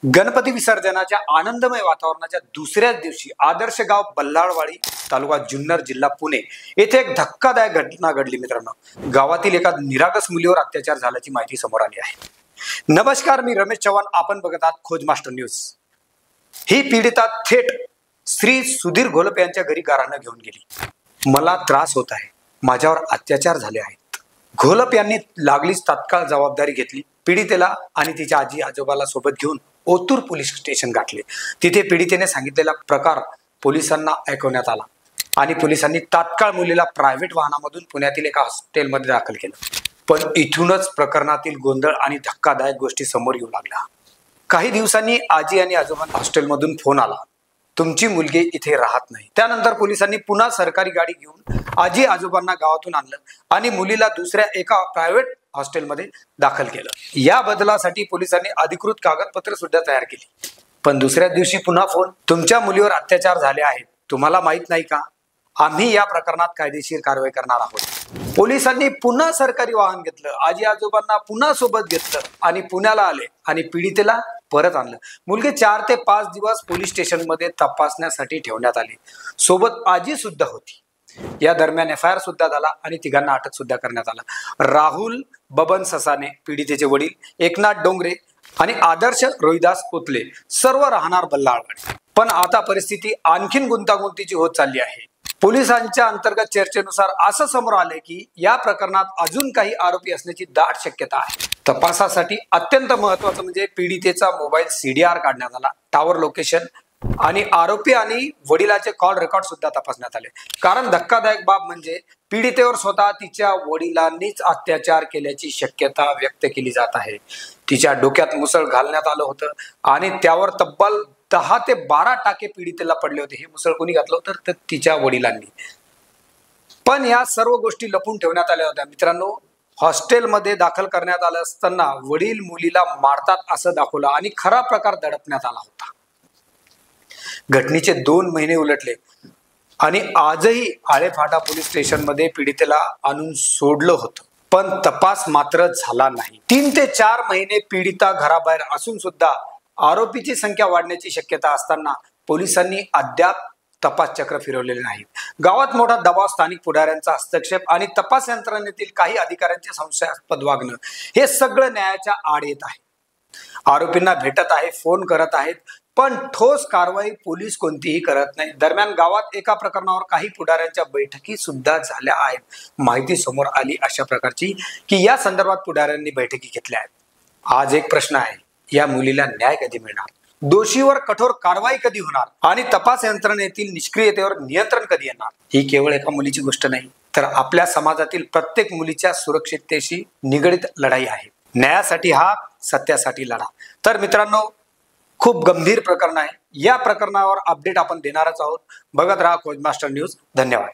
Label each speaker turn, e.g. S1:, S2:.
S1: गणपती विसर्जनाच्या आनंदमय वातावरणाच्या दुसऱ्याच दिवशी आदर्श गाव बल्लाळवाडी तालुका जुन्नर जिल्हा पुणे येथे एक धक्कादायक घटना घडली मित्रांनो। गावातील एका निरागस मुलीवर अत्याचार झाल्याची माहिती समोर आली आहे। नमस्कार, मी रमेश चव्हाण, आपण बघत आहात खोज मास्टर न्यूज। ही पीडिता थेट श्री सुधीर घोलप यांच्या घरी गाराणं घेऊन गेली। मला त्रास होत आहे, माझ्यावर अत्याचार झाले आहेत। घोलप यांनी लागलीच तात्काळ जबाबदारी घेतली। पीडितेला आणि तिच्या आजी आजोबाला सोबत घेऊन ओतूर पोलीस स्टेशन गाठले। तिथे पीडितेने सांगितलेला प्रकार पोलिसांना ऐकवण्यात आला आणि पोलिसांनी तात्काळ मुलीला प्रायव्हेट वाहनामधून पुण्यातील एका हॉस्टेलमध्ये दाखल केलं। पण इथूनच प्रकरणातील गोंधळ आणि धक्कादायक गोष्टी समोर येऊ लागल्या। काही दिवसांनी आजी आणि आजोबांना हॉस्टेलमधून फोन आला, तुमची मुलगी इथे राहत नाही। त्यानंतर पोलिसांनी पुन्हा सरकारी गाडी घेऊन आजी आजोबांना गावातून आणलं आणि मुलीला दुसऱ्या एका प्रायव्हेट हॉस्टेलमध्ये दाखल केलं। या बदलासाठी पोलिसांनी अधिकृत कागदपत्र सुद्धा तयार केली। पण दुसऱ्या दिवशी पुन्हा फोन, तुमच्या मुलीवर अत्याचार झाले आहेत, तुम्हाला माहित नाही का? आम्ही या प्रकरणात कायदेशीर कारवाई करणार आहोत। पोलिसांनी पुन्हा सरकारी वाहन घेतलं, आजी आजोबांना पुन्हा सोबत घेतलं आणि पुण्याला आले आणि पीडितेला परत आणलं। मुलगी 4 ते 5 दिवस पोलीस स्टेशनमध्ये तपासण्यासाठी ठेवण्यात आली। सोबत आजी सुद्धा होती। या दरम्यान FIR सुद्धा झाला आणि तिघांना अटक सुद्धा करण्यात आला। राहुल बबन ससाने पीडितेचे वडील, एकनाथ डोंगरे आणि आदर्श रोहिदास उतले सर्व राहणार बल्लाळवाडी। पण आता परिस्थिती आणखीन गुंतागुंतीची होत चालली आहे। पोलिसांच्या अंतर्गत चर्चेनुसार असं समोर आले की या प्रकरणात अजून काही आरोपी असण्याची दाट शक्यता आहे। तपासासाठी अत्यंत महत्त्वाचं म्हणजे पीडितेचा मोबाईल CDR काढण्यात आला, टॉवर लोकेशन आणि आरोपी आणि वडिलाचे कॉल रेकॉर्ड सुद्धा तपासण्यात आले। कारण धक्कादायक बाब म्हणजे पीडितेवर स्वतः तिच्या वडिलांनीच अत्याचार केल्याची शक्यता व्यक्त केली जात आहे। तिच्या डोक्यात मुसळ घालण्यात आलं होतं आणि त्यावर तब्बल 10 ते 12 टाके पीडितेला पडले होते। हे मुसळ कोणी घातलं होतं? तर तिच्या वडिलांनी। पण या सर्व गोष्टी लपून ठेवण्यात आल्या होत्या मित्रांनो। हॉस्टेलमध्ये दाखल करण्यात आलं असताना वडील मुलीला मारतात असं दाखवलं आणि खरा प्रकार दडपण्यात आला होता। घटनेचे 2 महिने उलटले आणि आजही आळेफाटा पोलीस स्टेशनमध्ये पीडितेला आणून सोडलं होतं, पण तपास मात्र झाला नाही। 3 ते 4 महिने पीडिता घराबाहेर असून सुद्धा आरोपीची संख्या वाढण्याची शक्यता असताना पोलिसांनी अद्याप तपास चक्र फिरवलेले नाही। गावात मोठा दबाव, स्थानिक पुढाऱ्यांचा हस्तक्षेप आणि तपास यंत्रणेतील काही अधिकाऱ्यांचे संशयास्पद वागणं हे सगळं न्यायाच्या आड येत आहे। आरोपींना भेटत आहे, फोन करत आहेत, पण ठोस कारवाई पोलीस कोणतीही करत नाही। दरम्यान गावात एका प्रकरणावर काही पुढाऱ्यांच्या बैठकी सुद्धा झाल्या आहेत। माहिती समोर आली अशा प्रकारची की या संदर्भात पुढाऱ्यांनी बैठकी घेतल्या आहेत। आज एक प्रश्न आहे, या मुलीला न्याय कधी मिळणार? दोषीवर कठोर कारवाई कधी होणार? आणि तपास यंत्रणेतील निष्क्रियतेवर नियंत्रण कधी येणार? ही केवळ एका मुलीची गोष्ट नाही, तर आपल्या समाजातील प्रत्येक मुलीच्या सुरक्षिततेशी निगडीत लढाई आहे। न्यायासाठी हा, सत्यासाठी लढा। तर मित्रांनो, खूप गंभीर प्रकरण आहे। या प्रकरणावर अपडेट आपण देणारच आहोत। बघत राहा खोज मास्टर न्यूज। धन्यवाद।